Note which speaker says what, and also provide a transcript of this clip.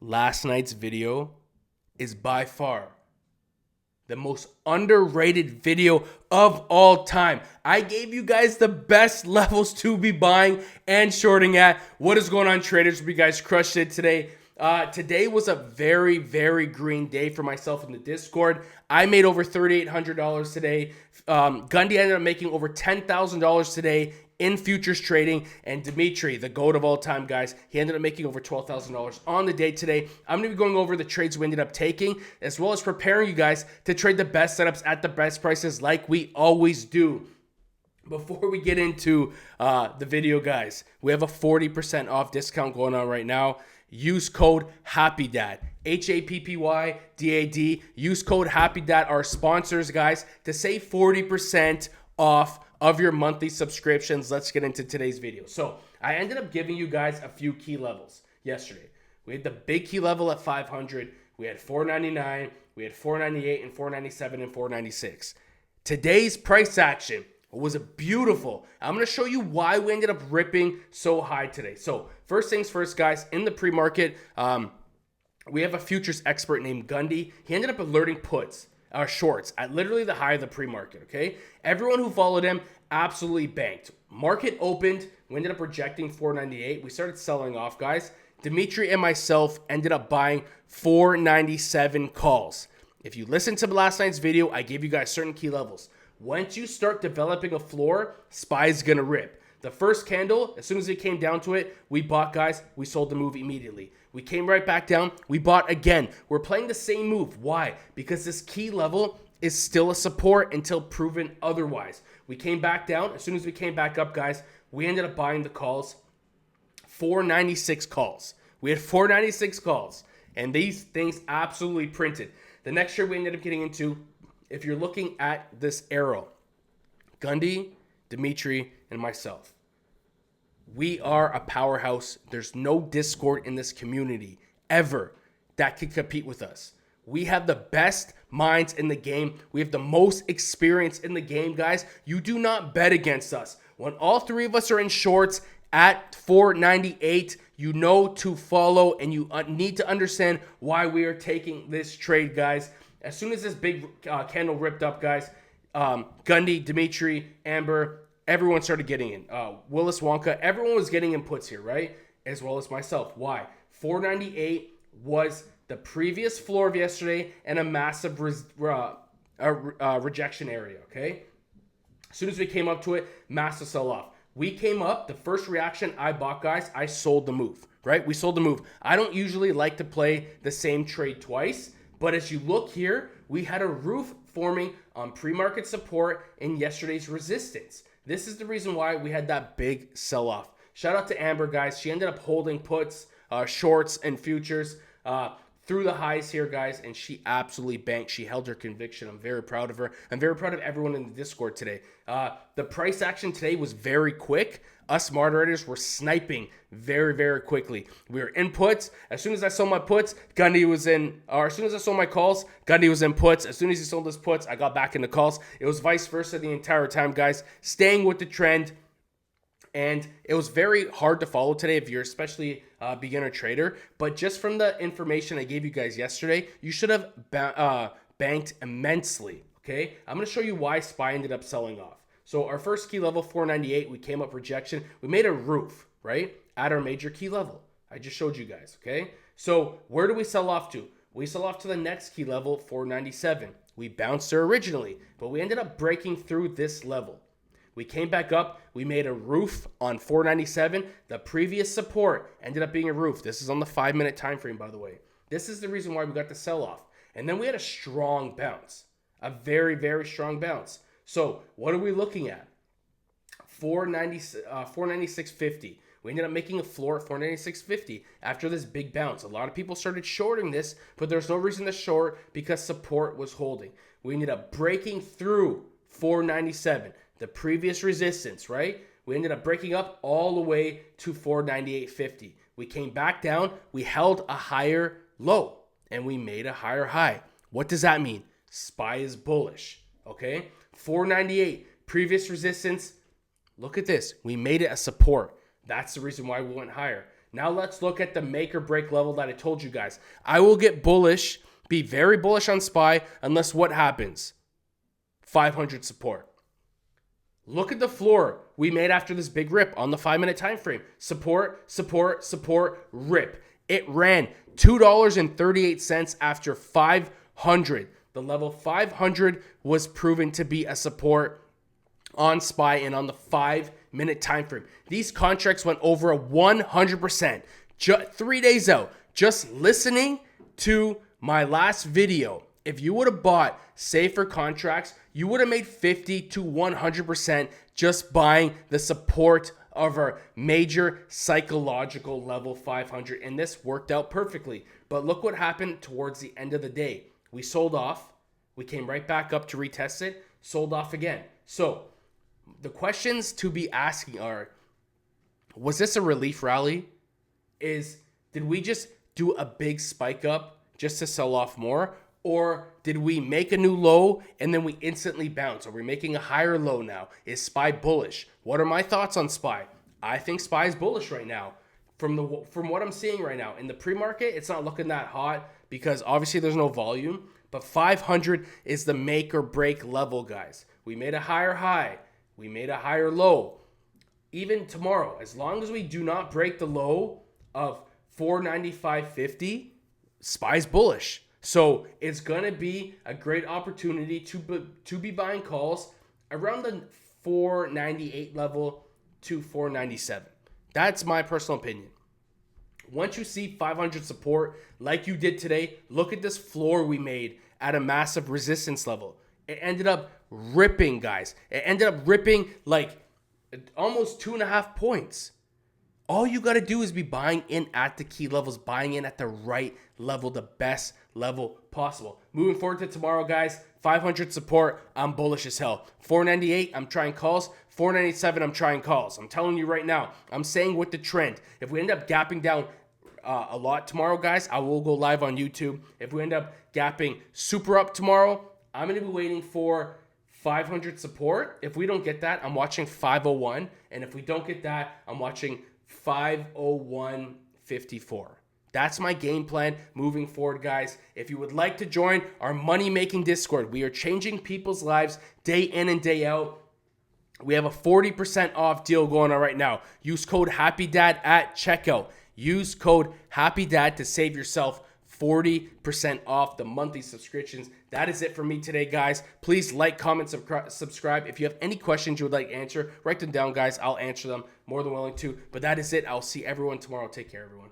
Speaker 1: last night's video is by far the most underrated video of all time. I gave you guys the best levels to be buying and shorting at. What is going on, traders? Hope you guys crushed it today. Today was a very, very green day for myself in the Discord. I made over $3,800 today. Gundy ended up making over $10,000 today in futures trading. And Dimitri, the GOAT of all time, guys, he ended up making over $12,000 on the day today. I'm going to be going over the trades we ended up taking, as well as preparing you guys to trade the best setups at the best prices like we always do. Before we get into the video, guys, we have a 40% off discount going on right now. Use code HAPPYDAD, HAPPYDAD. Use code HAPPYDAD, our sponsors, guys, to save 40% off of your monthly subscriptions. Let's get into today's video. So I ended up giving you guys a few key levels yesterday. We had the big key level at 500. We had 499. We had 498 and 497 and 496. Today's price action was beautiful. I'm going to show you why we ended up ripping so high today. So first things first, guys, in the pre-market, we have a futures expert named Gundy. He ended up alerting shorts at literally the high of the pre-market, okay? Everyone who followed him absolutely banked. Market opened. We ended up rejecting 498. We started selling off, guys. Dimitri and myself ended up buying 497 calls. If you listened to last night's video, I gave you guys certain key levels. Once you start developing a floor, SPY's gonna rip. The first candle, as soon as it came down to it, we bought, guys. We sold the move immediately. We came right back down. We bought again. We're playing the same move. Why? Because this key level is still a support until proven otherwise. We came back down. As soon as we came back up, guys, we ended up buying the calls. 496 calls. We had 496 calls. And these things absolutely printed. The next trade we ended up getting into, if you're looking at this arrow, Gundy, Dimitri, and myself, we are a powerhouse. There's no Discord in this community ever that could compete with us. We have the best minds in the game. We have the most experience in the game, guys. You do not bet against us. When all three of us are in shorts at 498, you know to follow, and you need to understand why we are taking this trade, guys. As soon as this big candle ripped up, guys, Gundy, Dimitri, Amber, everyone started getting in. Willis Wonka, everyone was getting inputs here, right? As well as myself. Why? 498 was the previous floor of yesterday and a massive rejection area, okay? As soon as we came up to it, massive sell-off. We came up, the first reaction I bought, guys, I sold the move, right? We sold the move. I don't usually like to play the same trade twice, but as you look here, we had a roof forming on pre-market support and yesterday's resistance. This is the reason why we had that big sell-off. Shout out to Amber, guys. She ended up holding puts, shorts, and futures through the highs here, guys, and she absolutely banked. She held her conviction. I'm very proud of her. I'm very proud of everyone in the Discord today. The price action today was very quick. Us moderators were sniping very, very quickly. We were in puts. As soon as I sold my puts, Gundy was in, or as soon as I sold my calls, Gundy was in puts. As soon as he sold his puts, I got back into calls. It was vice versa the entire time, guys. Staying with the trend. And it was very hard to follow today if you're especially a beginner trader. But just from the information I gave you guys yesterday, you should have banked immensely, okay? I'm going to show you why SPY ended up selling off. So our first key level, 498, we came up rejection. We made a roof, right, at our major key level. I just showed you guys, okay? So where do we sell off to? We sell off to the next key level, 497. We bounced there originally, but we ended up breaking through this level. We came back up. We made a roof on 497. The previous support ended up being a roof. This is on the 5-minute time frame, by the way. This is the reason why we got the sell-off. And then we had a strong bounce, a very, very strong bounce. So what are we looking at? 496.50. We ended up making a floor at 496.50 after this big bounce. A lot of people started shorting this, but there's no reason to short because support was holding. We ended up breaking through 497, the previous resistance, right? We ended up breaking up all the way to 498.50. We came back down, we held a higher low, and we made a higher high. What does that mean? SPY is bullish, okay? 498, previous resistance. Look at this. We made it a support. That's the reason why we went higher. Now let's look at the make or break level that I told you guys. I will get bullish, be very bullish on SPY unless what happens? 500 support. Look at the floor we made after this big rip on the 5-minute time frame. Support, support, support, rip. It ran $2.38 after 500. The level 500 was proven to be a support on SPY and on the 5-minute time frame. These contracts went over a 100%. 3 days out. Just listening to my last video, if you would have bought safer contracts, you would have made 50 to 100% just buying the support of our major psychological level 500. And this worked out perfectly. But look what happened towards the end of the day. We sold off. We came right back up to retest it, sold off again. So the questions to be asking are, was this a relief rally? Did we just do a big spike up just to sell off more? Or did we make a new low and then we instantly bounce? Are we making a higher low now? Is SPY bullish? What are my thoughts on SPY? I think SPY is bullish right now. From what I'm seeing right now in the pre-market, it's not looking that hot because obviously there's no volume. But 500 is the make or break level, guys. We made a higher high. We made a higher low. Even tomorrow, as long as we do not break the low of 495.50, SPY's bullish. So it's going to be a great opportunity to be buying calls around the 498 level to 497. That's my personal opinion. Once you see 500 support like you did today, look at this floor we made at a massive resistance level. It ended up ripping, guys. It ended up ripping like almost 2.5 points. All you got to do is be buying in at the key levels, buying in at the right level, the best level possible. Moving forward to tomorrow, guys, 500 support, I'm bullish as hell. 498, I'm trying calls. 497, I'm trying calls. I'm telling you right now, I'm saying with the trend. If we end up gapping down a lot tomorrow, guys, I will go live on YouTube. If we end up gapping super up tomorrow, I'm going to be waiting for 500 support. If we don't get that, I'm watching 501. And if we don't get that, I'm watching 501.54. That's my game plan moving forward, guys. If you would like to join our money-making Discord, we are changing people's lives day in and day out. We have a 40% off deal going on right now. Use code HAPPYDAD at checkout. Use code HAPPYDAD to save yourself 40% off the monthly subscriptions. That is it for me today, guys. Please like, comment, subscribe. If you have any questions you would like to answer, write them down, guys. I'll answer them. More than willing to. But that is it. I'll see everyone tomorrow. Take care, everyone.